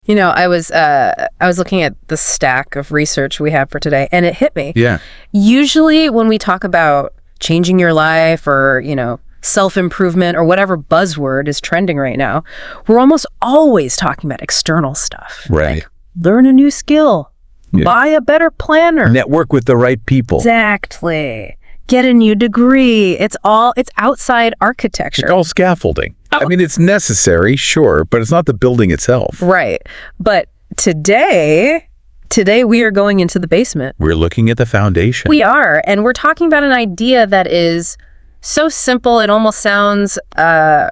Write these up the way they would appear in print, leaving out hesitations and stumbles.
I was looking at the stack of research we have for today, and it hit me. Yeah. Usually when we talk about changing your life or, self-improvement or whatever buzzword is trending right now, we're almost always talking about external stuff. Right. Like, learn a new skill. Yeah. Buy a better planner. Network with the right people. Exactly. Get a new degree. It's outside architecture. It's all scaffolding. Oh. I mean, it's necessary, sure, but it's not the building itself. Right. But today we are going into the basement. We're looking at the foundation. We are. And we're talking about an idea that is so simple, it almost sounds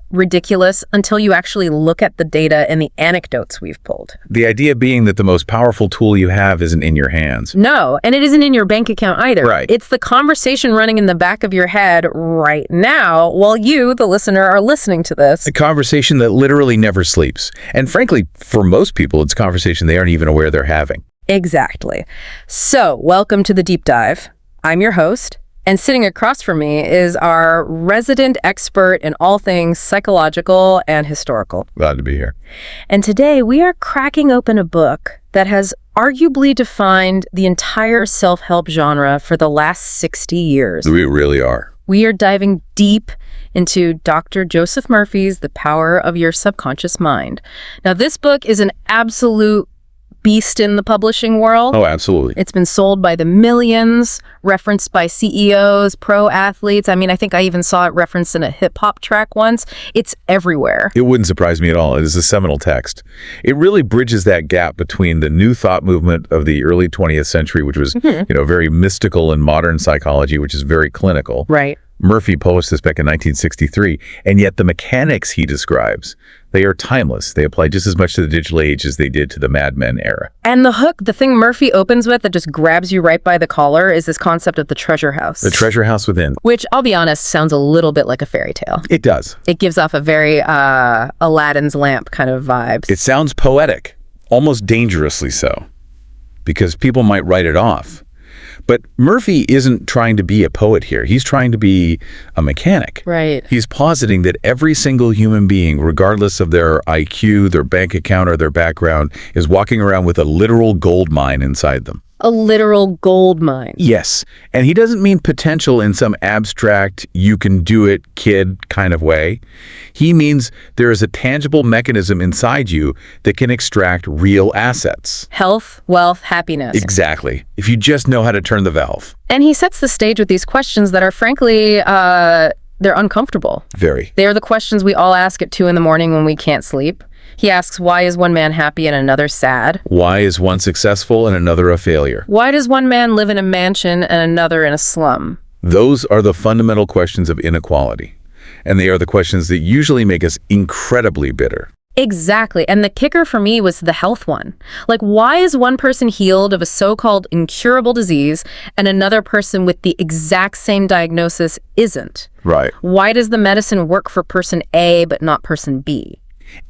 ridiculous until you actually look at the data and the anecdotes we've pulled. The idea being that the most powerful tool you have isn't in your hands. No, and it isn't in your bank account either. Right. It's the conversation running in the back of your head right now while you, the listener, are listening to this. A conversation that literally never sleeps. And frankly, for most people, it's a conversation they aren't even aware they're having. Exactly. So, welcome to the deep dive. I'm your host. And sitting across from me is our resident expert in all things psychological and historical. Glad to be here. And today we are cracking open a book that has arguably defined the entire self-help genre for the last 60 years. We really are. We are diving deep into Dr. Joseph Murphy's The Power of Your Subconscious Mind. Now, this book is an absolute beast in the publishing world. Oh, absolutely. It's been sold by the millions, referenced by CEOs, pro athletes. I mean, I think I even saw it referenced in a hip-hop track once. It's everywhere. It wouldn't surprise me at all. It is a seminal text. It really bridges that gap between the new thought movement of the early 20th century, which was, very mystical, and modern psychology, which is very clinical. Right. Murphy published this back in 1963, and yet the mechanics he describes, they are timeless. They apply just as much to the digital age as they did to the Mad Men era. And the thing Murphy opens with that just grabs you right by the collar is this concept of the treasure house. The treasure house within. Which, I'll be honest, sounds a little bit like a fairy tale. It does. It gives off a very Aladdin's lamp kind of vibes. It sounds poetic, almost dangerously so, because people might write it off. But Murphy isn't trying to be a poet here. He's trying to be a mechanic. Right. He's positing that every single human being, regardless of their IQ, their bank account, or their background, is walking around with a literal gold mine inside them. A literal gold mine. Yes. And he doesn't mean potential in some abstract, you can do it, kid kind of way. He means there is a tangible mechanism inside you that can extract real assets. Health, wealth, happiness. Exactly. If you just know how to turn the valve. And he sets the stage with these questions that are frankly, they're uncomfortable. Very. They are the questions we all ask at 2 a.m. when we can't sleep. He asks, why is one man happy and another sad? Why is one successful and another a failure? Why does one man live in a mansion and another in a slum? Those are the fundamental questions of inequality. And they are the questions that usually make us incredibly bitter. Exactly. And the kicker for me was the health one. Like, why is one person healed of a so-called incurable disease and another person with the exact same diagnosis isn't? Right. Why does the medicine work for person A but not person B?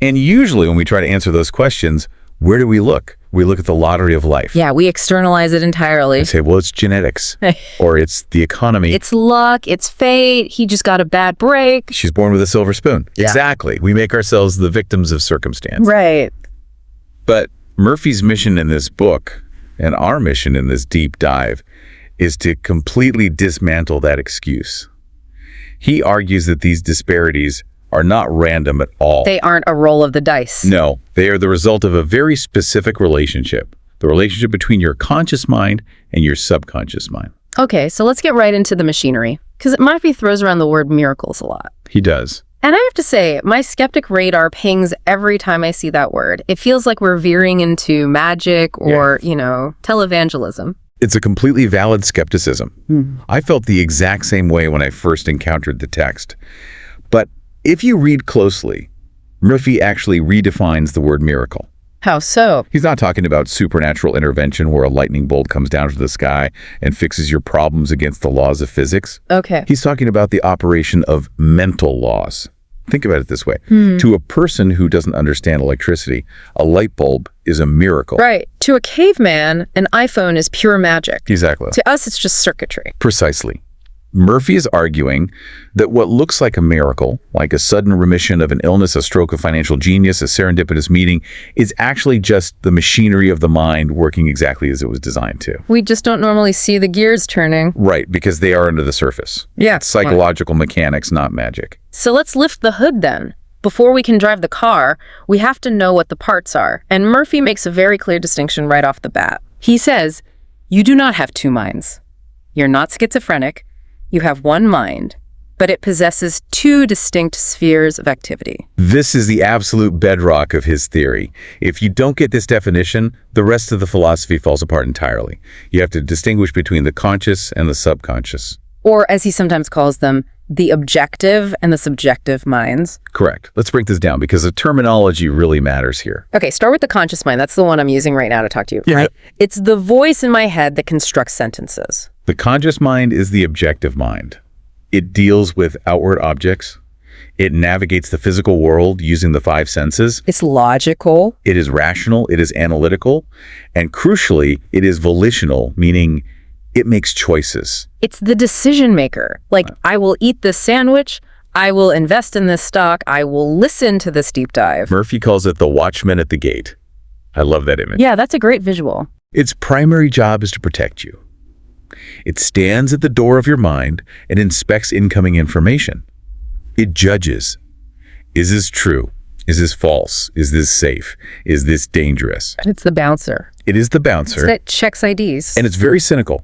And usually when we try to answer those questions, where do we look? We look at the lottery of life. Yeah, we externalize it entirely. And say, well, it's genetics, or it's the economy. It's luck, it's fate, he just got a bad break. She's born with a silver spoon. Yeah. Exactly. We make ourselves the victims of circumstance. Right. But Murphy's mission in this book, and our mission in this deep dive, is to completely dismantle that excuse. He argues that these disparities are not random at all. They aren't a roll of the dice. No, they are the result of a very specific relationship. The relationship between your conscious mind and your subconscious mind. Okay, so let's get right into the machinery. Because Murphy throws around the word miracles a lot. He does. And I have to say, my skeptic radar pings every time I see that word. It feels like we're veering into magic or, televangelism. It's a completely valid skepticism. I felt the exact same way when I first encountered the text. But if you read closely, Murphy actually redefines the word miracle. How so? He's not talking about supernatural intervention where a lightning bolt comes down from the sky and fixes your problems against the laws of physics. Okay. He's talking about the operation of mental laws. Think about it this way. To a person who doesn't understand electricity, a light bulb is a miracle. Right. To a caveman, an iPhone is pure magic. Exactly. To us, it's just circuitry. Precisely. Murphy is arguing that what looks like a miracle, like a sudden remission of an illness, a stroke of financial genius, a serendipitous meeting, is actually just the machinery of the mind working exactly as it was designed to. We just don't normally see the gears turning. Right, because they are under the surface. Yeah. It's psychological mechanics, not magic. So let's lift the hood then. Before we can drive the car, we have to know what the parts are. And Murphy makes a very clear distinction right off the bat. He says, you do not have two minds. You're not schizophrenic. You have one mind, but it possesses two distinct spheres of activity. This is the absolute bedrock of his theory. If you don't get this definition, the rest of the philosophy falls apart entirely. You have to distinguish between the conscious and the subconscious. Or, as he sometimes calls them, the objective and the subjective minds. Correct. Let's break this down because the terminology really matters here. Okay, start with the conscious mind. That's the one I'm using right now to talk to you. Yeah. Right? It's the voice in my head that constructs sentences. The conscious mind is the objective mind. It deals with outward objects. It navigates the physical world using the five senses. It's logical. It is rational. It is analytical. And crucially, it is volitional, meaning it makes choices. It's the decision maker. Like, I will eat this sandwich. I will invest in this stock. I will listen to this deep dive. Murphy calls it the watchman at the gate. I love that image. Yeah, that's a great visual. Its primary job is to protect you. It stands at the door of your mind and inspects incoming information. It judges. Is this true? Is this false? Is this safe? Is this dangerous? And it's the bouncer. It is the bouncer. That checks IDs. And it's very cynical.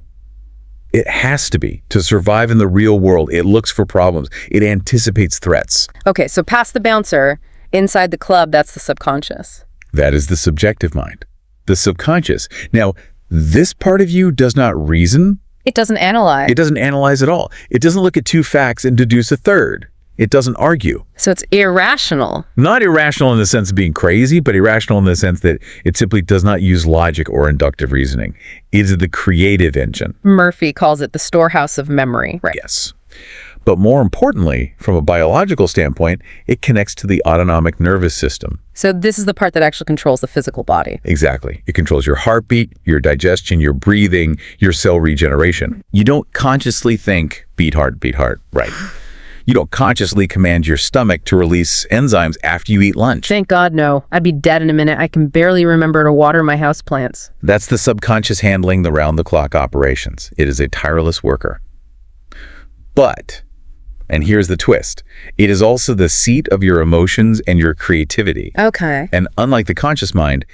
It has to be. To survive in the real world, it looks for problems. It anticipates threats. Okay, so past the bouncer, inside the club, that's the subconscious. That is the subjective mind. The subconscious. Now, this part of you does not reason. It doesn't analyze. It doesn't analyze at all. It doesn't look at two facts and deduce a third. It doesn't argue. So it's irrational. Not irrational in the sense of being crazy, but irrational in the sense that it simply does not use logic or inductive reasoning. It is the creative engine. Murphy calls it the storehouse of memory. Right. Yes. But more importantly, from a biological standpoint, it connects to the autonomic nervous system. So this is the part that actually controls the physical body. Exactly. It controls your heartbeat, your digestion, your breathing, your cell regeneration. You don't consciously think, beat heart, right? You don't consciously command your stomach to release enzymes after you eat lunch. Thank God, no. I'd be dead in a minute. I can barely remember to water my houseplants. That's the subconscious handling the round-the-clock operations. It is a tireless worker. But, and here's the twist, it is also the seat of your emotions and your creativity. Okay. And unlike the conscious mind,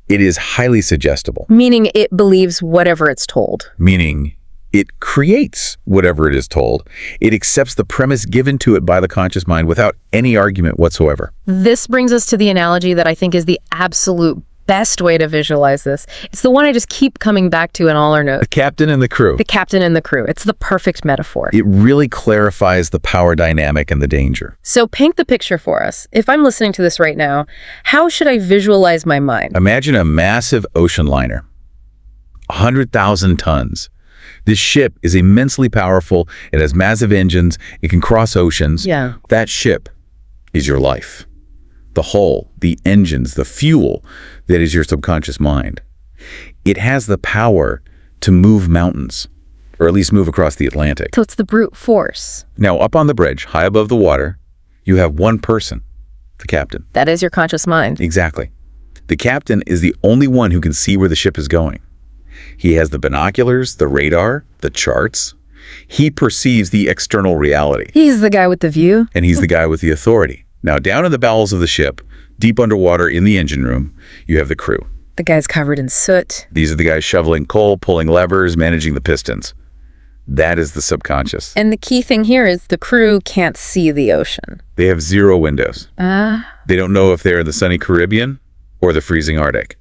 it is highly suggestible. Meaning it believes whatever it's told. Meaning it creates whatever it is told. It accepts the premise given to it by the conscious mind without any argument whatsoever. This brings us to the analogy that I think is the absolute best way to visualize this. It's the one I just keep coming back to in all our notes. The captain and the crew. The captain and the crew. It's the perfect metaphor. It really clarifies the power dynamic and the danger. So paint the picture for us. If I'm listening to this right now, how should I visualize my mind? Imagine a massive ocean liner, 100,000 tons. This ship is immensely powerful. It has massive engines. It can cross oceans. Yeah. That ship is your life. The hull, the engines, the fuel that is your subconscious mind. It has the power to move mountains, or at least move across the Atlantic. So it's the brute force. Now, up on the bridge, high above the water, you have one person, the captain. That is your conscious mind. Exactly. The captain is the only one who can see where the ship is going. He has the binoculars, the radar, the charts. He perceives the external reality. He's the guy with the view. And he's the guy with the authority. Now, down in the bowels of the ship, deep underwater in the engine room, you have the crew. The guy's covered in soot. These are the guys shoveling coal, pulling levers, managing the pistons. That is the subconscious. And the key thing here is the crew can't see the ocean. They have zero windows. They don't know if they're in the sunny Caribbean or the freezing Arctic.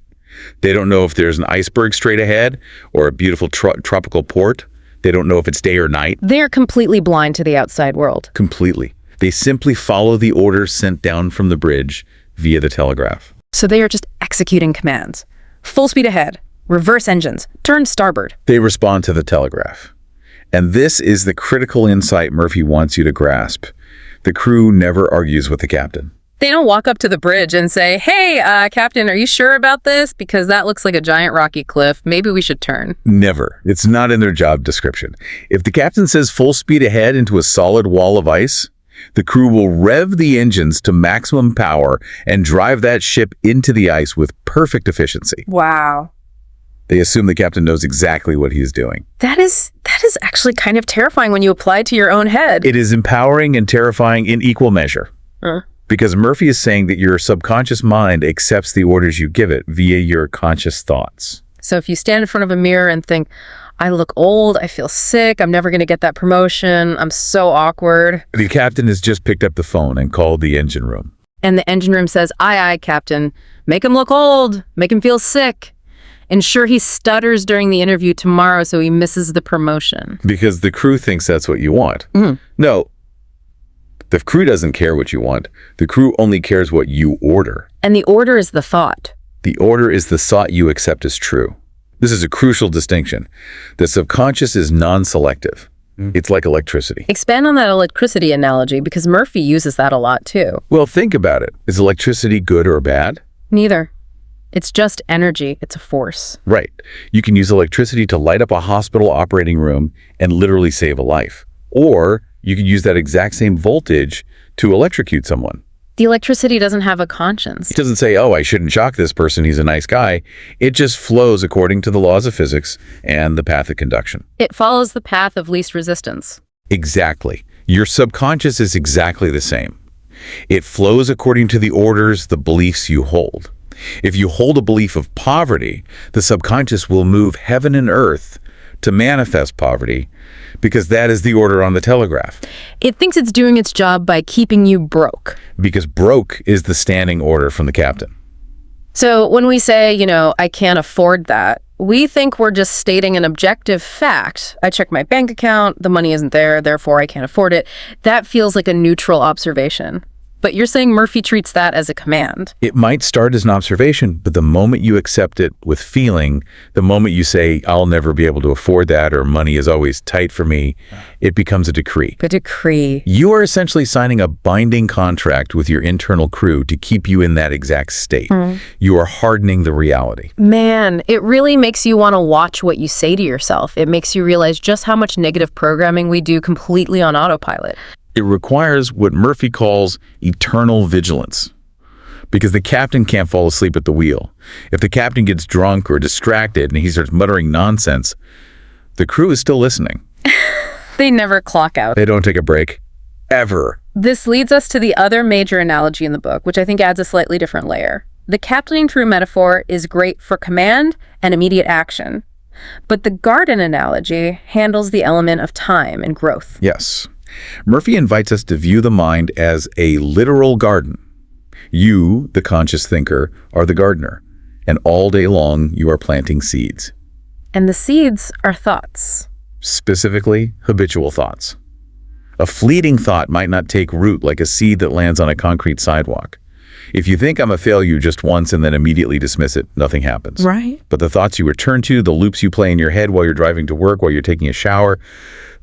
They don't know if there's an iceberg straight ahead or a beautiful tropical port. They don't know if it's day or night. They're completely blind to the outside world. Completely. They simply follow the orders sent down from the bridge via the telegraph. So they are just executing commands. Full speed ahead. Reverse engines. Turn starboard. They respond to the telegraph. And this is the critical insight Murphy wants you to grasp. The crew never argues with the captain. They don't walk up to the bridge and say, hey, Captain, are you sure about this? Because that looks like a giant rocky cliff. Maybe we should turn. Never. It's not in their job description. If the captain says full speed ahead into a solid wall of ice, the crew will rev the engines to maximum power and drive that ship into the ice with perfect efficiency. Wow. They assume the captain knows exactly what he's doing. That is actually kind of terrifying when you apply it to your own head. It is empowering and terrifying in equal measure. Because Murphy is saying that your subconscious mind accepts the orders you give it via your conscious thoughts. So if you stand in front of a mirror and think, I look old, I feel sick, I'm never going to get that promotion, I'm so awkward. The captain has just picked up the phone and called the engine room. And the engine room says, aye, Captain, make him look old, make him feel sick. Ensure he stutters during the interview tomorrow so he misses the promotion. Because the crew thinks that's what you want. No. The crew doesn't care what you want. The crew only cares what you order. And the order is the thought. The order is the thought you accept as true. This is a crucial distinction. The subconscious is non-selective. It's like electricity. Expand on that electricity analogy because Murphy uses that a lot too. Well, think about it. Is electricity good or bad? Neither. It's just energy. It's a force. Right. You can use electricity to light up a hospital operating room and literally save a life. Or you could use that exact same voltage to electrocute someone. The electricity doesn't have a conscience. It doesn't say, oh, I shouldn't shock this person, he's a nice guy. It just flows according to the laws of physics and the path of conduction. It follows the path of least resistance. Exactly. Your subconscious is exactly the same. It flows according to the orders, the beliefs you hold. If you hold a belief of poverty, the subconscious will move heaven and earth to manifest poverty because that is the order on the telegraph. It thinks it's doing its job by keeping you broke. Because broke is the standing order from the captain. So when we say, I can't afford that, we think we're just stating an objective fact. I check my bank account, the money isn't there, therefore I can't afford it. That feels like a neutral observation. But you're saying Murphy treats that as a command. It might start as an observation, but the moment you accept it with feeling, the moment you say, I'll never be able to afford that, or money is always tight for me, it becomes a decree. A decree. You are essentially signing a binding contract with your internal crew to keep you in that exact state. You are hardening the reality. Man, it really makes you want to watch what you say to yourself. It makes you realize just how much negative programming we do completely on autopilot. It requires what Murphy calls eternal vigilance, because the captain can't fall asleep at the wheel. If the captain gets drunk or distracted and he starts muttering nonsense, the crew is still listening. They never clock out. They don't take a break. Ever. This leads us to the other major analogy in the book, which I think adds a slightly different layer. The captaining crew metaphor is great for command and immediate action, but the garden analogy handles the element of time and growth. Yes. Murphy invites us to view the mind as a literal garden. You, the conscious thinker, are the gardener, and all day long you are planting seeds. And the seeds are thoughts. Specifically, habitual thoughts. A fleeting thought might not take root like a seed that lands on a concrete sidewalk. If you think I'm a failure just once and then immediately dismiss it, nothing happens. Right. But the thoughts you return to, the loops you play in your head while you're driving to work, while you're taking a shower,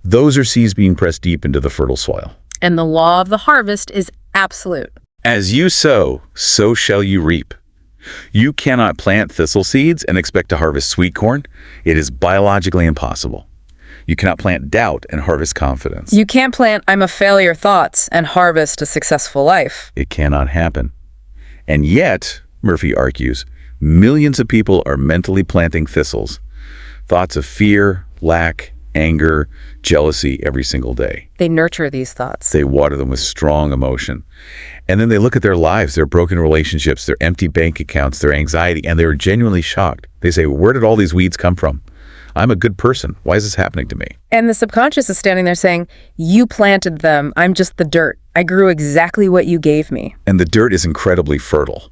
those are seeds being pressed deep into the fertile soil. And the law of the harvest is absolute. As you sow, so shall you reap. You cannot plant thistle seeds and expect to harvest sweet corn. It is biologically impossible. You cannot plant doubt and harvest confidence. You can't plant I'm a failure thoughts and harvest a successful life. It cannot happen. And yet, Murphy argues, millions of people are mentally planting thistles. Thoughts of fear, lack, anger, jealousy every single day. They nurture these thoughts. They water them with strong emotion. And then they look at their lives, their broken relationships, their empty bank accounts, their anxiety, and they're genuinely shocked. They say, where did all these weeds come from? I'm a good person. Why is this happening to me? And the subconscious is standing there saying, you planted them. I'm just the dirt. I grew exactly what you gave me. And the dirt is incredibly fertile.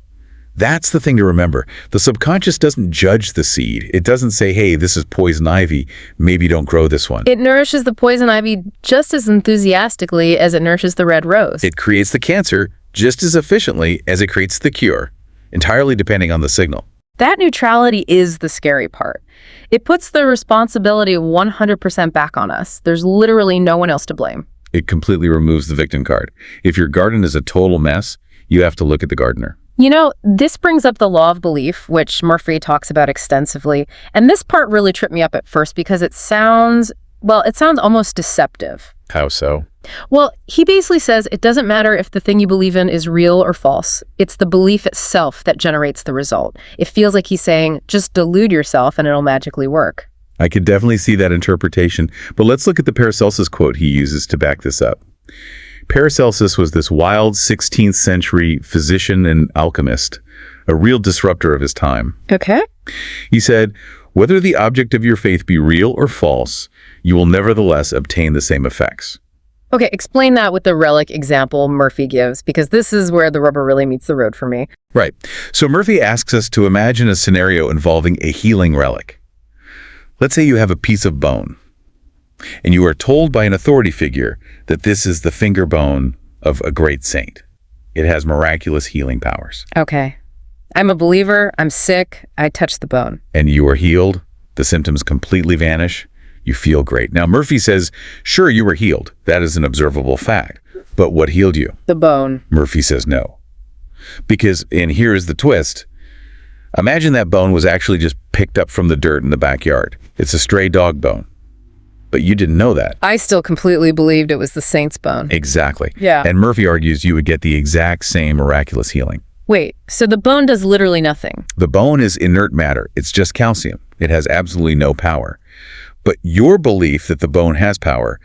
That's the thing to remember. The subconscious doesn't judge the seed. It doesn't say, hey, this is poison ivy. Maybe don't grow this one. It nourishes the poison ivy just as enthusiastically as it nourishes the red rose. It creates the cancer just as efficiently as it creates the cure, entirely depending on the signal. That neutrality is the scary part. It puts the responsibility 100% back on us. There's literally no one else to blame. It completely removes the victim card. If your garden is a total mess, You have to look at the gardener. You know, this brings up the law of belief, which Murphy talks about extensively. And this part really tripped me up at first because it sounds almost deceptive. How so? Well, he basically says it doesn't matter if the thing you believe in is real or false. It's the belief itself that generates the result. It feels like he's saying, just delude yourself and it'll magically work. I could definitely see that interpretation, but let's look at the Paracelsus quote he uses to back this up. Paracelsus was this wild 16th century physician and alchemist, a real disruptor of his time. Okay. He said, "Whether the object of your faith be real or false, you will nevertheless obtain the same effects." Okay, explain that with the relic example Murphy gives, because this is where the rubber really meets the road for me. Right. So Murphy asks us to imagine a scenario involving a healing relic. Let's say you have a piece of bone, and you are told by an authority figure that this is the finger bone of a great saint. It has miraculous healing powers. Okay. I'm a believer, I'm sick, I touch the bone. And you are healed, the symptoms completely vanish, you feel great. Now, Murphy says, sure, you were healed. That is an observable fact. But what healed you? The bone. Murphy says no. Because, and here is the twist, imagine that bone was actually just picked up from the dirt in the backyard. It's a stray dog bone. But you didn't know that. I still completely believed it was the saint's bone. Exactly. Yeah. And Murphy argues you would get the exact same miraculous healing. Wait, so the bone does literally nothing? The bone is inert matter. It's just calcium. It has absolutely no power. But your belief that the bone has power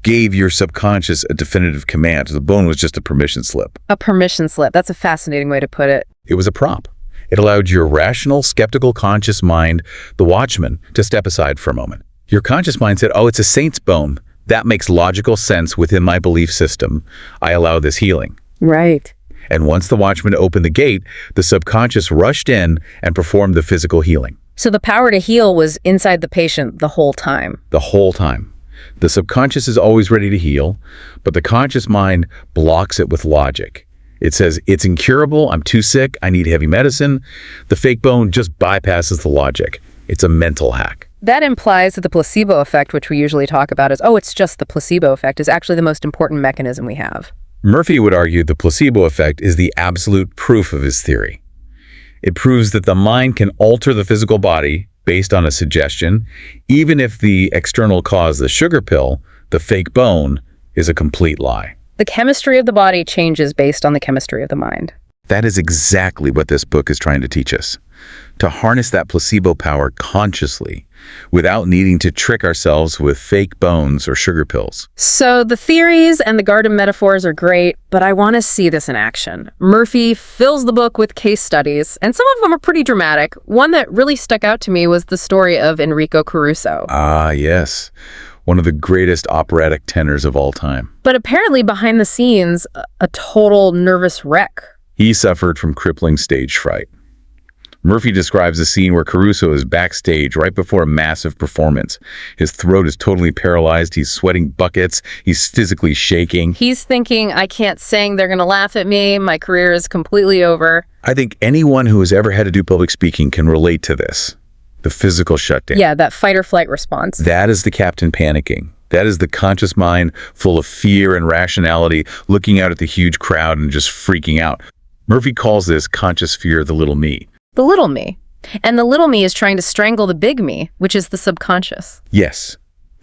gave your subconscious a definitive command. The bone was just a permission slip. A permission slip. That's a fascinating way to put it. It was a prop. It allowed your rational, skeptical, conscious mind, the watchman, to step aside for a moment. Your conscious mind said, oh, it's a saint's bone. That makes logical sense within my belief system. I allow this healing. Right. And once the watchman opened the gate, the subconscious rushed in and performed the physical healing. So the power to heal was inside the patient the whole time? The whole time. The subconscious is always ready to heal, but the conscious mind blocks it with logic. It says, it's incurable, I'm too sick, I need heavy medicine. The fake bone just bypasses the logic. It's a mental hack. That implies that the placebo effect, which we usually talk about as, oh, it's just the placebo effect, is actually the most important mechanism we have. Murphy would argue the placebo effect is the absolute proof of his theory. It proves that the mind can alter the physical body based on a suggestion, even if the external cause, the sugar pill, the fake bone, is a complete lie. The chemistry of the body changes based on the chemistry of the mind. That is exactly what this book is trying to teach us. To harness that placebo power consciously without needing to trick ourselves with fake bones or sugar pills. So the theories and the garden metaphors are great, but I want to see this in action. Murphy fills the book with case studies, and some of them are pretty dramatic. One that really stuck out to me was the story of Enrico Caruso. Ah, yes. One of the greatest operatic tenors of all time. But apparently behind the scenes, a total nervous wreck. He suffered from crippling stage fright. Murphy describes a scene where Caruso is backstage right before a massive performance. His throat is totally paralyzed. He's sweating buckets. He's physically shaking. He's thinking, I can't sing. They're going to laugh at me. My career is completely over. I think anyone who has ever had to do public speaking can relate to this. The physical shutdown. Yeah, that fight or flight response. That is the captain panicking. That is the conscious mind full of fear and rationality, looking out at the huge crowd and just freaking out. Murphy calls this conscious fear the little me. The little me. And the little me is trying to strangle the big me, which is the subconscious. Yes,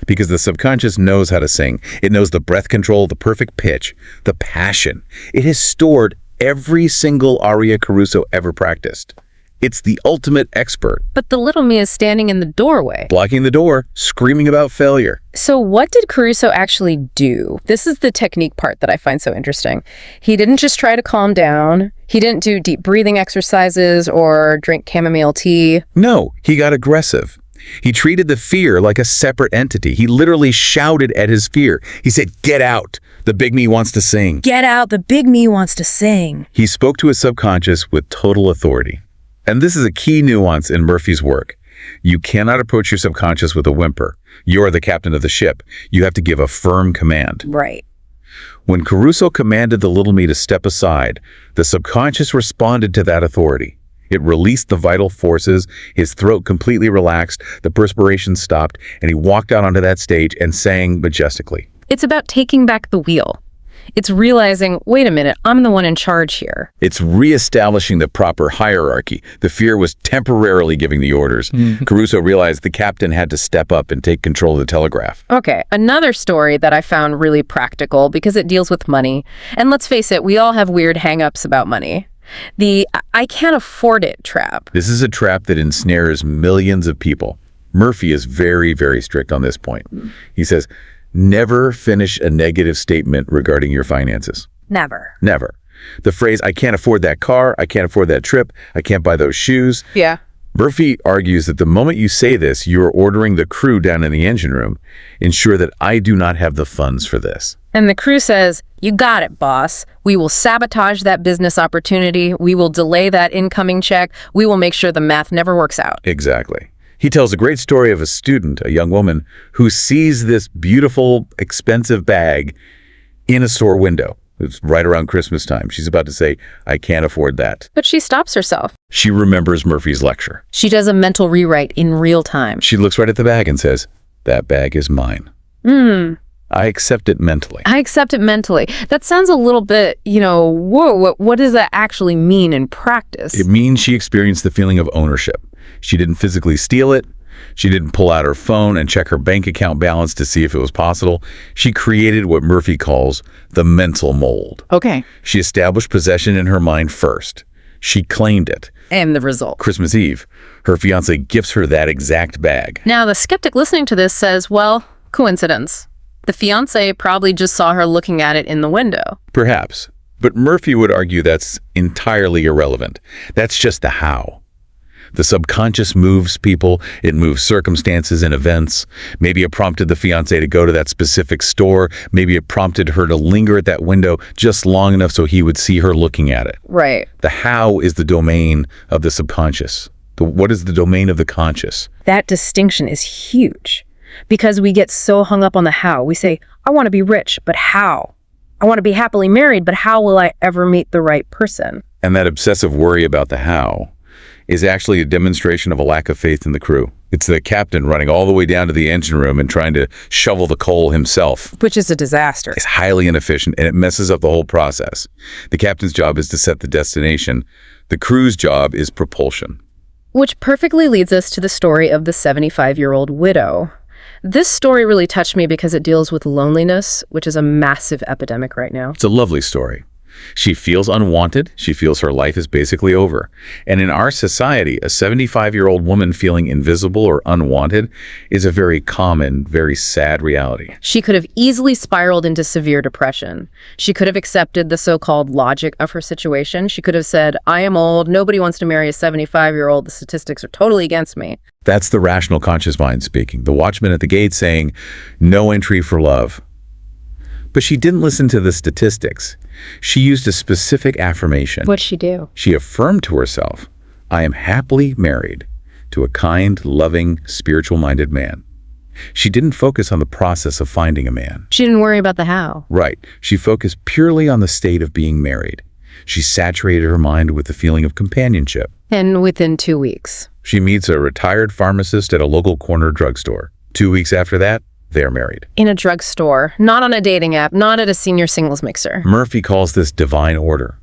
because the subconscious knows how to sing. It knows the breath control, the perfect pitch, the passion. It has stored every single aria Caruso ever practiced. It's the ultimate expert. But the little me is standing in the doorway, blocking the door, screaming about failure. So what did Caruso actually do? This is the technique part that I find so interesting. He didn't just try to calm down. He didn't do deep breathing exercises or drink chamomile tea. No, he got aggressive. He treated the fear like a separate entity. He literally shouted at his fear. He said, "Get out. The big me wants to sing. Get out. The big me wants to sing." He spoke to his subconscious with total authority. And this is a key nuance in Murphy's work. You cannot approach your subconscious with a whimper. You're the captain of the ship. You have to give a firm command. Right. When Caruso commanded the little me to step aside, the subconscious responded to that authority. It released the vital forces, his throat completely relaxed, the perspiration stopped, and he walked out onto that stage and sang majestically. It's about taking back the wheel. It's realizing, wait a minute, I'm the one in charge here. It's reestablishing the proper hierarchy. The fear was temporarily giving the orders. Caruso realized the captain had to step up and take control of the telegraph. Okay, another story that I found really practical because it deals with money. And let's face it, we all have weird hang-ups about money. The I can't afford it trap. This is a trap that ensnares millions of people. Murphy is very, very strict on this point. He says, never finish a negative statement regarding your finances. Never. Never. The phrase, I can't afford that car, I can't afford that trip, I can't buy those shoes. Yeah. Murphy argues that the moment you say this, you are ordering the crew down in the engine room, ensure that I do not have the funds for this. And the crew says, you got it, boss. We will sabotage that business opportunity. We will delay that incoming check. We will make sure the math never works out. Exactly. He tells a great story of a student, a young woman, who sees this beautiful, expensive bag in a store window. It's right around Christmas time. She's about to say, I can't afford that. But she stops herself. She remembers Murphy's lecture. She does a mental rewrite in real time. She looks right at the bag and says, that bag is mine. I accept it mentally. I accept it mentally. That sounds a little bit, whoa, what does that actually mean in practice? It means she experienced the feeling of ownership. She didn't physically steal it. She didn't pull out her phone and check her bank account balance to see if it was possible. She created what Murphy calls the mental mold. Okay. She established possession in her mind first. She claimed it. And the result. Christmas Eve, her fiance gifts her that exact bag. Now, the skeptic listening to this says, well, coincidence. The fiance probably just saw her looking at it in the window. Perhaps. But Murphy would argue that's entirely irrelevant. That's just the how. The subconscious moves people, it moves circumstances and events. Maybe it prompted the fiancé to go to that specific store. Maybe it prompted her to linger at that window just long enough so he would see her looking at it. Right. The how is the domain of the subconscious. What is the domain of the conscious? That distinction is huge because we get so hung up on the how. We say, I want to be rich, but how? I want to be happily married, but how will I ever meet the right person? And that obsessive worry about the how is actually a demonstration of a lack of faith in the crew. It's the captain running all the way down to the engine room and trying to shovel the coal himself. Which is a disaster. It's highly inefficient and it messes up the whole process. The captain's job is to set the destination. The crew's job is propulsion. Which perfectly leads us to the story of the 75-year-old widow. This story really touched me because it deals with loneliness, which is a massive epidemic right now. It's a lovely story. She feels unwanted. She feels her life is basically over. And in our society, a 75-year-old woman feeling invisible or unwanted is a very common, very sad reality. She could have easily spiraled into severe depression. She could have accepted the so-called logic of her situation. She could have said, I am old. Nobody wants to marry a 75-year-old. The statistics are totally against me. That's the rational conscious mind speaking. The watchman at the gate saying, no entry for love. But she didn't listen to the statistics. She used a specific affirmation. What'd she do? She affirmed to herself, I am happily married to a kind, loving, spiritual-minded man. She didn't focus on the process of finding a man. She didn't worry about the how. Right. She focused purely on the state of being married. She saturated her mind with the feeling of companionship. And within 2 weeks. She meets a retired pharmacist at a local corner drugstore. 2 weeks after that, they're married. In a drugstore, not on a dating app, not at a senior singles mixer. Murphy calls this divine order.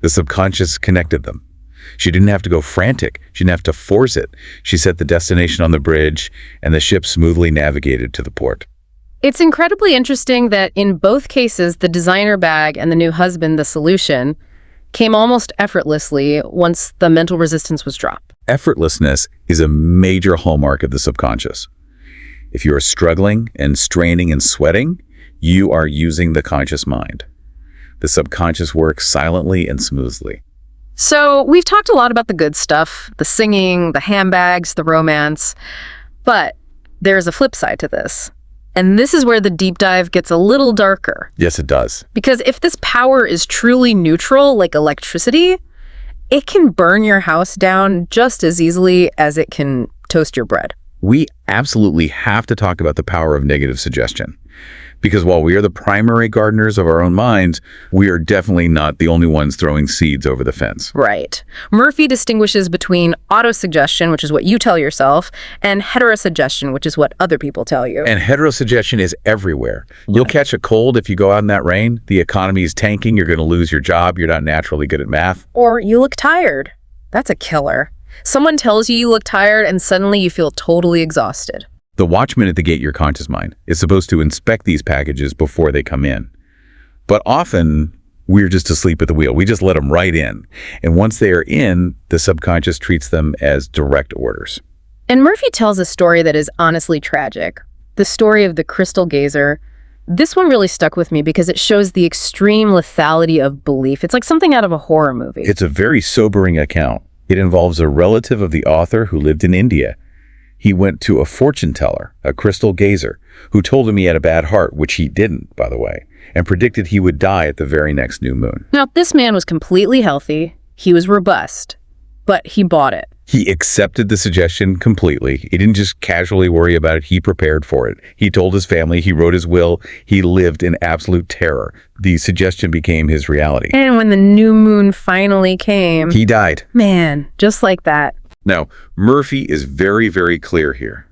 The subconscious connected them. She didn't have to go frantic. She didn't have to force it. She set the destination on the bridge, and the ship smoothly navigated to the port. It's incredibly interesting that in both cases, the designer bag and the new husband, the solution, came almost effortlessly once the mental resistance was dropped. Effortlessness is a major hallmark of the subconscious. If you are struggling and straining and sweating, you are using the conscious mind. The subconscious works silently and smoothly. So we've talked a lot about the good stuff, the singing, the handbags, the romance, but there's a flip side to this. And this is where the deep dive gets a little darker. Yes, it does. Because if this power is truly neutral, like electricity, it can burn your house down just as easily as it can toast your bread. We absolutely have to talk about the power of negative suggestion. Because while we are the primary gardeners of our own minds, we are definitely not the only ones throwing seeds over the fence. Right. Murphy distinguishes between autosuggestion, which is what you tell yourself, and heterosuggestion, which is what other people tell you. And heterosuggestion is everywhere. You'll catch a cold if you go out in that rain. The economy is tanking. You're going to lose your job. You're not naturally good at math. Or you look tired. That's a killer. Someone tells you look tired and suddenly you feel totally exhausted. The watchman at the gate, your conscious mind, is supposed to inspect these packages before they come in. But often, we're just asleep at the wheel. We just let them right in. And once they are in, the subconscious treats them as direct orders. And Murphy tells a story that is honestly tragic. The story of the crystal gazer. This one really stuck with me because it shows the extreme lethality of belief. It's like something out of a horror movie. It's a very sobering account. It involves a relative of the author who lived in India. He went to a fortune teller, a crystal gazer, who told him he had a bad heart, which he didn't, by the way, and predicted he would die at the very next new moon. Now, this man was completely healthy. He was robust, but he bought it. He accepted the suggestion completely. He didn't just casually worry about it. He prepared for it. He told his family. He wrote his will. He lived in absolute terror. The suggestion became his reality. And when the new moon finally came, He died. man, just like that. Now, Murphy is very, very clear here.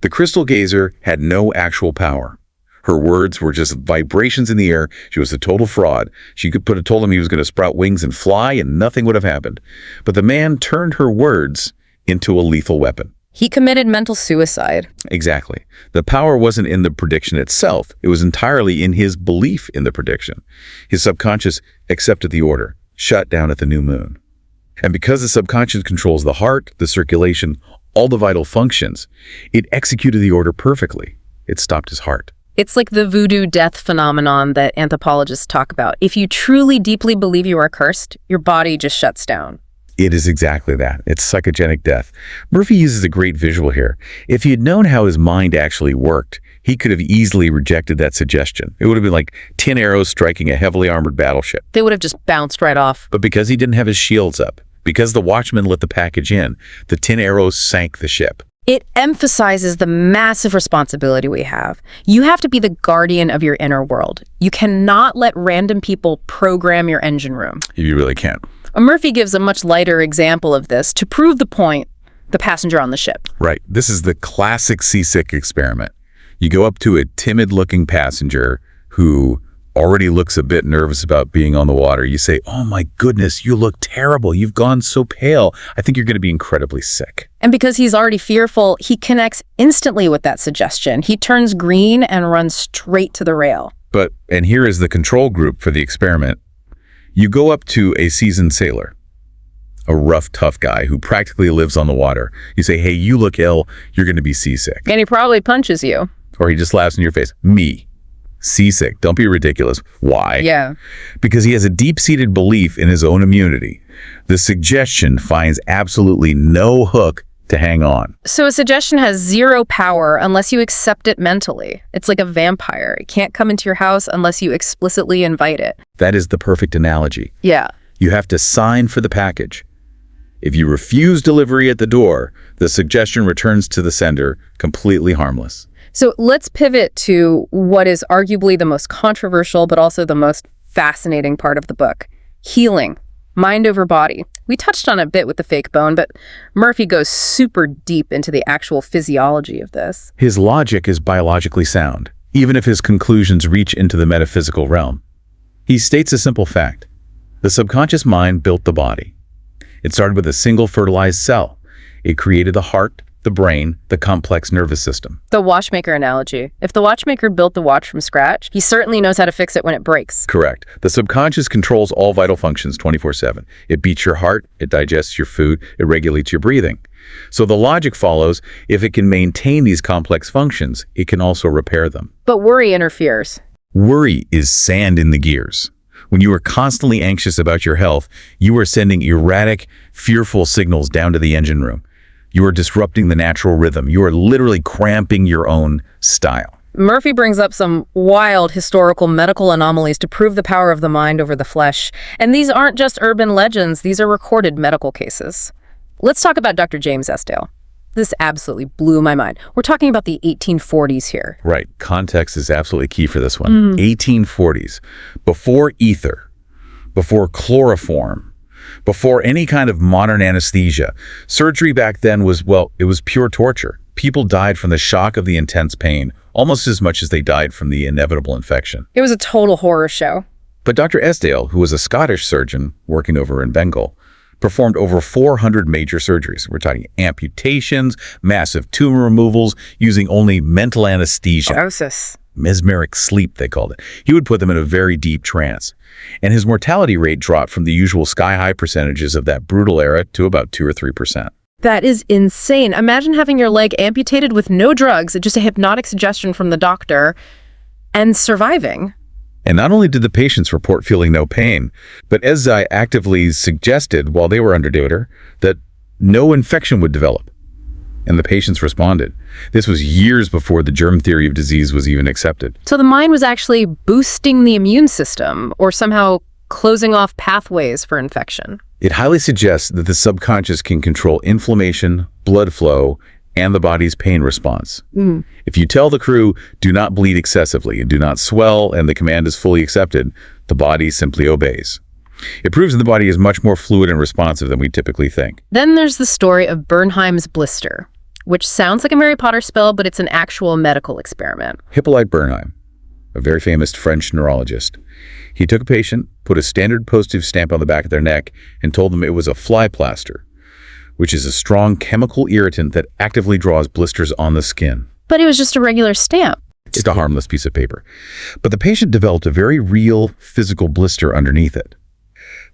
The crystal gazer had no actual power. Her words were just vibrations in the air. She was a total fraud. She could have told him he was going to sprout wings and fly and nothing would have happened. But the man turned her words into a lethal weapon. He committed mental suicide. Exactly. The power wasn't in the prediction itself. It was entirely in his belief in the prediction. His subconscious accepted the order, shut down at the new moon. And because the subconscious controls the heart, the circulation, all the vital functions, it executed the order perfectly. It stopped his heart. It's like the voodoo death phenomenon that anthropologists talk about. If you truly deeply believe you are cursed, your body just shuts down. It is exactly that. It's psychogenic death. Murphy uses a great visual here. If he had known how his mind actually worked, he could have easily rejected that suggestion. It would have been like 10 arrows striking a heavily armored battleship. They would have just bounced right off. But because he didn't have his shields up, because the watchman let the package in, the 10 arrows sank the ship. It emphasizes the massive responsibility we have. You have to be the guardian of your inner world. You cannot let random people program your engine room. You really can't. Murphy gives a much lighter example of this to prove the point, the passenger on the ship. Right. This is the classic seasick experiment. You go up to a timid-looking passenger who already looks a bit nervous about being on the water. You say, "Oh my goodness, you look terrible. You've gone so pale. I think you're going to be incredibly sick." And because he's already fearful, he connects instantly with that suggestion. He turns green and runs straight to the rail. And here is the control group for the experiment. You go up to a seasoned sailor, a rough, tough guy who practically lives on the water. You say, "Hey, you look ill. You're going to be seasick." And he probably punches you. Or he just laughs in your face. "Me. Seasick. Don't be ridiculous." Why? Yeah. Because he has a deep-seated belief in his own immunity. The suggestion finds absolutely no hook to hang on. So a suggestion has zero power unless you accept it mentally. It's like a vampire. It can't come into your house unless you explicitly invite it. That is the perfect analogy. Yeah. You have to sign for the package. If you refuse delivery at the door, the suggestion returns to the sender completely harmless. So let's pivot to what is arguably the most controversial, but also the most fascinating part of the book. Healing. Mind over body. We touched on it a bit with the fake bone, but Murphy goes super deep into the actual physiology of this. His logic is biologically sound, even if his conclusions reach into the metaphysical realm. He states a simple fact. The subconscious mind built the body. It started with a single fertilized cell. It created the heart, the brain, the complex nervous system. The watchmaker analogy. If the watchmaker built the watch from scratch, he certainly knows how to fix it when it breaks. Correct. The subconscious controls all vital functions 24/7. It beats your heart, it digests your food, it regulates your breathing. So the logic follows, if it can maintain these complex functions, it can also repair them. But worry interferes. Worry is sand in the gears. When you are constantly anxious about your health, you are sending erratic, fearful signals down to the engine room. You are disrupting the natural rhythm. You are literally cramping your own style. Murphy brings up some wild historical medical anomalies to prove the power of the mind over the flesh. And these aren't just urban legends, these are recorded medical cases. Let's talk about Dr. James Esdale. This absolutely blew my mind. We're talking about the 1840s here. Right. Context is absolutely key for this one. 1840s. Before ether, before chloroform, before any kind of modern anesthesia. Surgery back then was, well, it was pure torture. People died from the shock of the intense pain, almost as much as they died from the inevitable infection. It was a total horror show. But Dr. Esdale, who was a Scottish surgeon working over in Bengal, performed over 400 major surgeries. We're talking amputations, massive tumor removals, using only mental anesthesia. Hypnosis. Mesmeric sleep, they called it. He would put them in a very deep trance. And his mortality rate dropped from the usual sky-high percentages of that brutal era to about 2 or 3%. That is insane. Imagine having your leg amputated with no drugs, just a hypnotic suggestion from the doctor, and surviving. And not only did the patients report feeling no pain, but Eszai actively suggested, while they were under daughter, that no infection would develop. And the patients responded. This was years before the germ theory of disease was even accepted. So the mind was actually boosting the immune system, or somehow closing off pathways for infection. It highly suggests that the subconscious can control inflammation, blood flow, and the body's pain response. If you tell the crew, do not bleed excessively and do not swell, and the command is fully accepted, the body simply obeys. It proves that the body is much more fluid and responsive than we typically think. Then there's the story of Bernheim's blister, which sounds like a Mary Potter spell, but it's an actual medical experiment. Hippolyte Bernheim, a very famous French neurologist. He took a patient, put a standard postage stamp on the back of their neck, and told them it was a fly plaster, which is a strong chemical irritant that actively draws blisters on the skin. But it was just a regular stamp. It's a harmless piece of paper. But the patient developed a very real physical blister underneath it.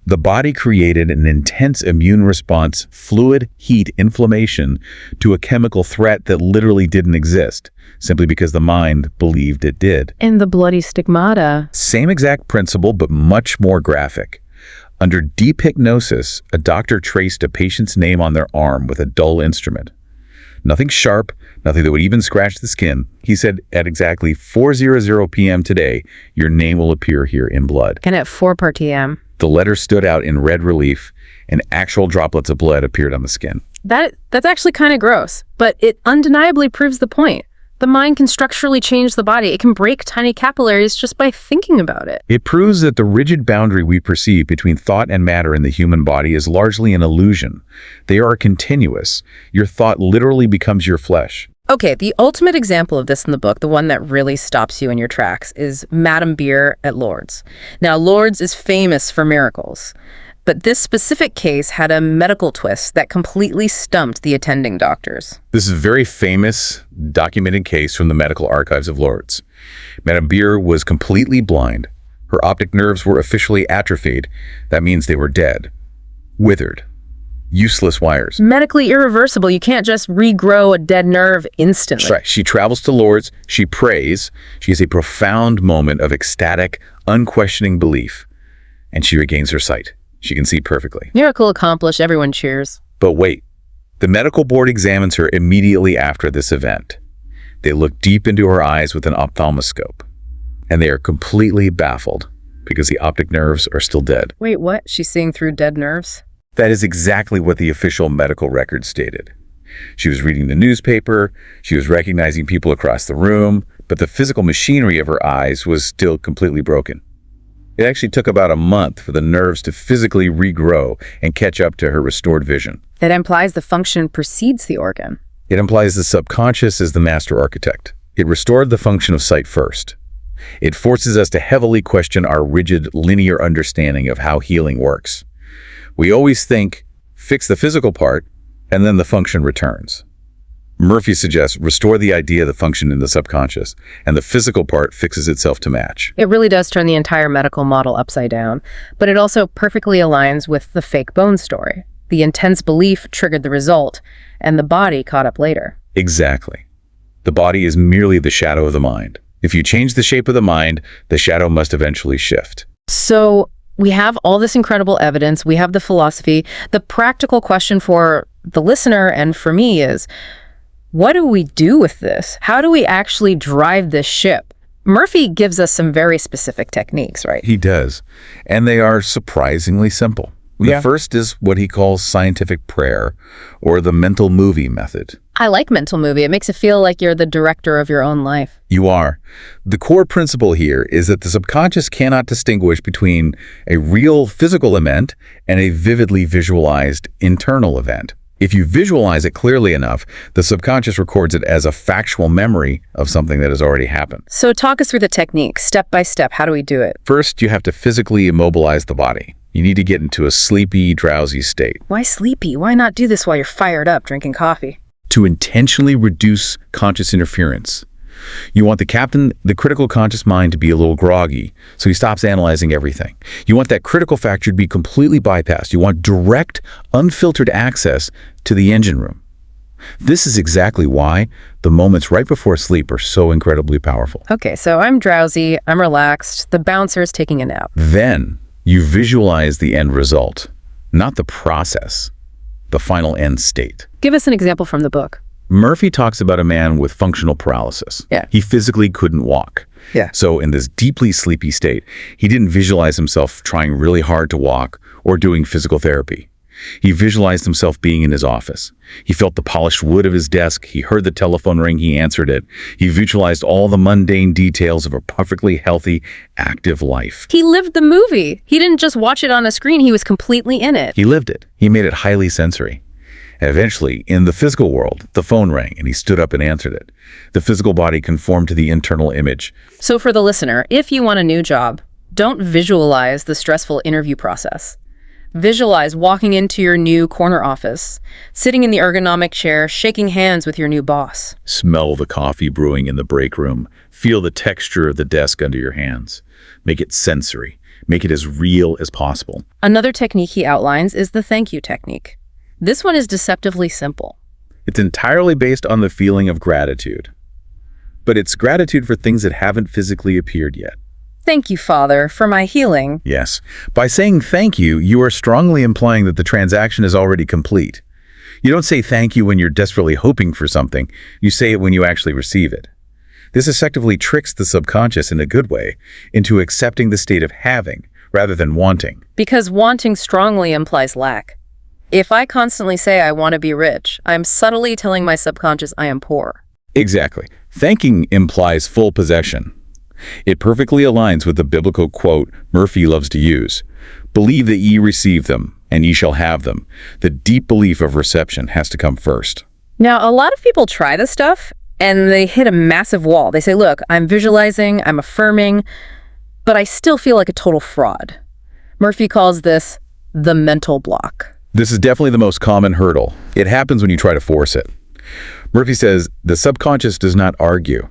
The body created an intense immune response, fluid, heat, inflammation to a chemical threat that literally didn't exist, simply because the mind believed it did. And the bloody stigmata. Same exact principle, but much more graphic. Under deep hypnosis, a doctor traced a patient's name on their arm with a dull instrument. Nothing sharp, nothing that would even scratch the skin. He said, at exactly 4:00 p.m. today, your name will appear here in blood. And at 4 p.m. The letter stood out in red relief, and actual droplets of blood appeared on the skin. That's actually kind of gross, but it undeniably proves the point. The mind can structurally change the body. It can break tiny capillaries just by thinking about it. It proves that the rigid boundary we perceive between thought and matter in the human body is largely an illusion. They are continuous. Your thought literally becomes your flesh. Okay, the ultimate example of this in the book, the one that really stops you in your tracks, is Madame Beer at Lourdes. Now, Lourdes is famous for miracles, but this specific case had a medical twist that completely stumped the attending doctors. This is a very famous, documented case from the medical archives of Lourdes. Madame Beer was completely blind. Her optic nerves were officially atrophied. That means they were dead, withered, useless wires. Medically irreversible. You can't just regrow a dead nerve instantly. That's right. She travels to Lourdes. She prays. She has a profound moment of ecstatic, unquestioning belief, and she regains her sight. She can see perfectly. Miracle accomplished. Everyone cheers. But wait, the medical board examines her immediately after this event. They look deep into her eyes with an ophthalmoscope, and they are completely baffled because the optic nerves are still dead. Wait, what? She's seeing through dead nerves? That is exactly what the official medical record stated. She was reading the newspaper, she was recognizing people across the room, but the physical machinery of her eyes was still completely broken. It actually took about a month for the nerves to physically regrow and catch up to her restored vision. That implies the function precedes the organ. It implies the subconscious is the master architect. It restored the function of sight first. It forces us to heavily question our rigid, linear understanding of how healing works. We always think, fix the physical part, and then the function returns. Murphy suggests restore the idea of the function in the subconscious, and the physical part fixes itself to match. It really does turn the entire medical model upside down, but it also perfectly aligns with the fake bone story. The intense belief triggered the result, and the body caught up later. Exactly. The body is merely the shadow of the mind. If you change the shape of the mind, the shadow must eventually shift. So we have all this incredible evidence, we have the philosophy. The practical question for the listener and for me is, what do we do with this? How do we actually drive this ship? Murphy gives us some very specific techniques, right? He does, and they are surprisingly simple. The first is what he calls scientific prayer, or the mental movie method. I like mental movie. It makes it feel like you're the director of your own life. You are. The core principle here is that the subconscious cannot distinguish between a real physical event and a vividly visualized internal event. If you visualize it clearly enough, the subconscious records it as a factual memory of something that has already happened. So talk us through the technique, step by step. How do we do it? First, you have to physically immobilize the body. You need to get into a sleepy, drowsy state. Why sleepy? Why not do this while you're fired up drinking coffee? To intentionally reduce conscious interference. You want the critical conscious mind to be a little groggy, so he stops analyzing everything. You want that critical factor to be completely bypassed. You want direct, unfiltered access to the engine room. This is exactly why the moments right before sleep are so incredibly powerful. Okay, so I'm drowsy, I'm relaxed, the bouncer is taking a nap. Then you visualize the end result, not the process, the final end state. Give us an example from the book. Murphy talks about a man with functional paralysis. Yeah. He physically couldn't walk. Yeah. So in this deeply sleepy state, he didn't visualize himself trying really hard to walk or doing physical therapy. He visualized himself being in his office. He felt the polished wood of his desk. He heard the telephone ring. He answered it. He visualized all the mundane details of a perfectly healthy, active life. He lived the movie. He didn't just watch it on a screen. He was completely in it. He lived it. He made it highly sensory. And eventually, in the physical world, the phone rang and he stood up and answered it. The physical body conformed to the internal image. So for the listener, if you want a new job, don't visualize the stressful interview process. Visualize walking into your new corner office, sitting in the ergonomic chair, shaking hands with your new boss. Smell the coffee brewing in the break room. Feel the texture of the desk under your hands. Make it sensory. Make it as real as possible. Another technique he outlines is the thank you technique. This one is deceptively simple. It's entirely based on the feeling of gratitude. But it's gratitude for things that haven't physically appeared yet. Thank you, Father, for my healing. Yes. By saying thank you, you are strongly implying that the transaction is already complete. You don't say thank you when you're desperately hoping for something. You say it when you actually receive it. This effectively tricks the subconscious in a good way into accepting the state of having rather than wanting. Because wanting strongly implies lack. If I constantly say I want to be rich, I'm subtly telling my subconscious I am poor. Exactly. Thanking implies full possession. It perfectly aligns with the biblical quote Murphy loves to use. Believe that ye receive them, and ye shall have them. The deep belief of reception has to come first. Now, a lot of people try this stuff, and they hit a massive wall. They say, look, I'm visualizing, I'm affirming, but I still feel like a total fraud. Murphy calls this the mental block. This is definitely the most common hurdle. It happens when you try to force it. Murphy says the subconscious does not argue.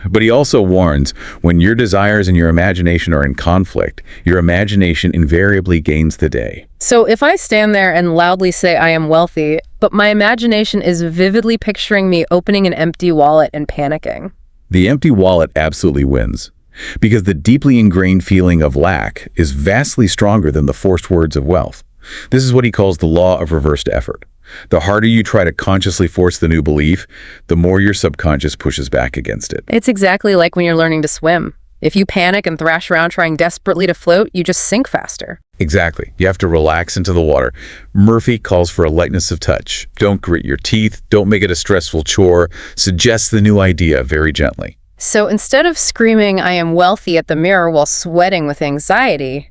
But he also warns, when your desires and your imagination are in conflict, your imagination invariably gains the day. So if I stand there and loudly say I am wealthy, but my imagination is vividly picturing me opening an empty wallet and panicking. The empty wallet absolutely wins, because the deeply ingrained feeling of lack is vastly stronger than the forced words of wealth. This is what he calls the law of reversed effort. The harder you try to consciously force the new belief, the more your subconscious pushes back against it. It's exactly like when you're learning to swim. If you panic and thrash around trying desperately to float, you just sink faster. Exactly. You have to relax into the water. Murphy calls for a lightness of touch. Don't grit your teeth. Don't make it a stressful chore. Suggest the new idea very gently. So instead of screaming, I am wealthy at the mirror while sweating with anxiety,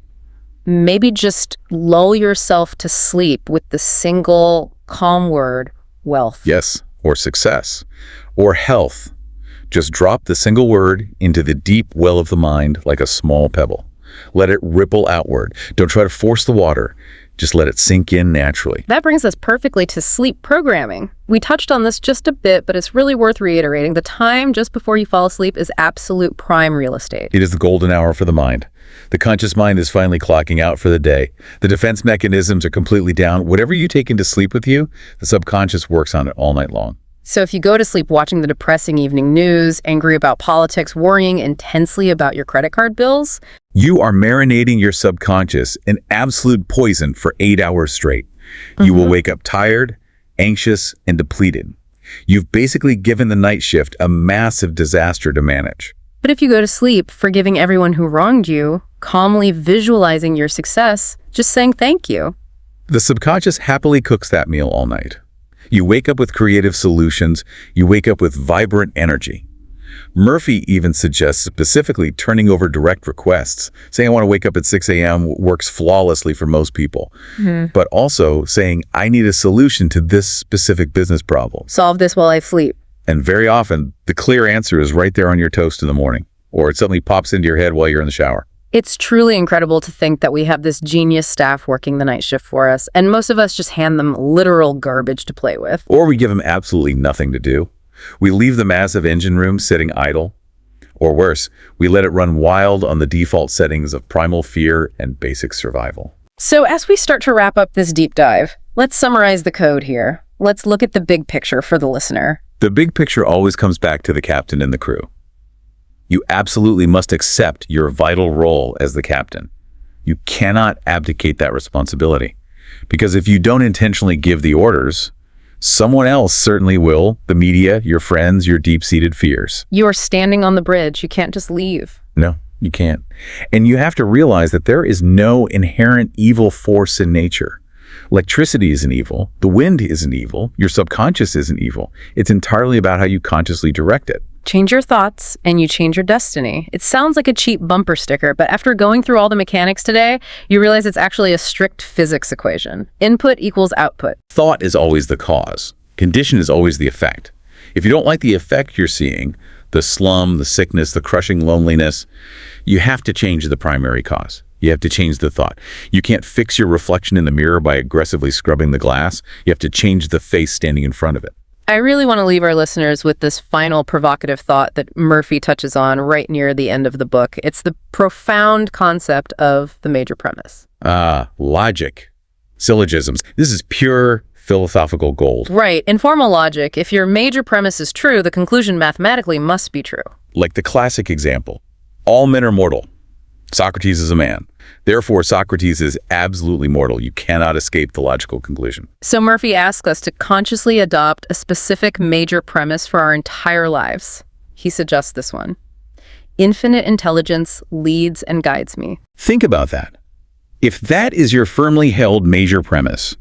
maybe just lull yourself to sleep with the single calm word, wealth. Yes, or success, or health. Just drop the single word into the deep well of the mind like a small pebble. Let it ripple outward. Don't try to force the water. Just let it sink in naturally. That brings us perfectly to sleep programming. We touched on this just a bit, but it's really worth reiterating. The time just before you fall asleep is absolute prime real estate. It is the golden hour for the mind. The conscious mind is finally clocking out for the day. The defense mechanisms are completely down. Whatever you take into sleep with you, the subconscious works on it all night long. So if you go to sleep watching the depressing evening news, angry about politics, worrying intensely about your credit card bills, you are marinating your subconscious in absolute poison for 8 hours straight. You will wake up tired, anxious, and depleted. You've basically given the night shift a massive disaster to manage. But if you go to sleep forgiving everyone who wronged you, calmly visualizing your success, just saying thank you. The subconscious happily cooks that meal all night. You wake up with creative solutions. You wake up with vibrant energy. Murphy even suggests specifically turning over direct requests. Saying I want to wake up at 6 a.m. works flawlessly for most people. But also saying I need a solution to this specific business problem. Solve this while I sleep. And very often, the clear answer is right there on your toast in the morning, or it suddenly pops into your head while you're in the shower. It's truly incredible to think that we have this genius staff working the night shift for us, and most of us just hand them literal garbage to play with. Or we give them absolutely nothing to do. We leave the massive engine room sitting idle. Or worse, we let it run wild on the default settings of primal fear and basic survival. So as we start to wrap up this deep dive, let's summarize the code here. Let's look at the big picture for the listener. The big picture always comes back to the captain and the crew. You absolutely must accept your vital role as the captain. You cannot abdicate that responsibility. Because if you don't intentionally give the orders, someone else certainly will. The media, your friends, your deep-seated fears. You are standing on the bridge. You can't just leave. No, you can't. And you have to realize that there is no inherent evil force in nature. Electricity isn't evil. The wind isn't evil. Your subconscious isn't evil. It's entirely about how you consciously direct it. Change your thoughts and you change your destiny. It sounds like a cheap bumper sticker, but after going through all the mechanics today, you realize it's actually a strict physics equation. Input equals output. Thought is always the cause. Condition is always the effect. If you don't like the effect you're seeing, the slum, the sickness, the crushing loneliness, you have to change the primary cause. You have to change the thought. You can't fix your reflection in the mirror by aggressively scrubbing the glass. You have to change the face standing in front of it. I really want to leave our listeners with this final provocative thought that Murphy touches on right near the end of the book. It's the profound concept of the major premise. Logic. Syllogisms. This is pure philosophical gold. Right. In formal logic, if your major premise is true, the conclusion mathematically must be true. Like the classic example. All men are mortal. Socrates is a man. Therefore, Socrates is absolutely mortal. You cannot escape the logical conclusion. So Murphy asks us to consciously adopt a specific major premise for our entire lives. He suggests this one. Infinite intelligence leads and guides me. Think about that. If that is your firmly held major premise,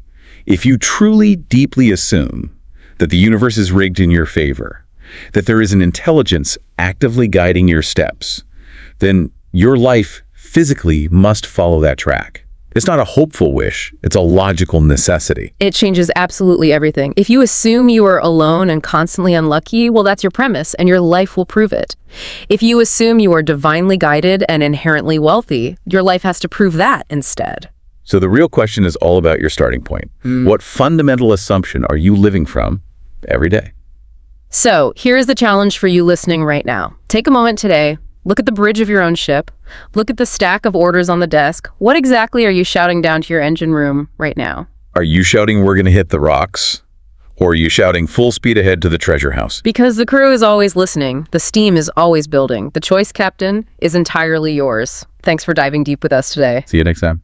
if you truly deeply assume that the universe is rigged in your favor, that there is an intelligence actively guiding your steps, then your life physically must follow that track. It's not a hopeful wish, it's a logical necessity. It changes absolutely everything. If you assume you are alone and constantly unlucky, well, that's your premise, and your life will prove it. If you assume you are divinely guided and inherently wealthy, your life has to prove that instead. So the real question is all about your starting point. What fundamental assumption are you living from every day? So here's the challenge for you listening right now. Take a moment today. Look at the bridge of your own ship. Look at the stack of orders on the desk. What exactly are you shouting down to your engine room right now? Are you shouting we're going to hit the rocks? Or are you shouting full speed ahead to the treasure house? Because the crew is always listening. The steam is always building. The choice, Captain, is entirely yours. Thanks for diving deep with us today. See you next time.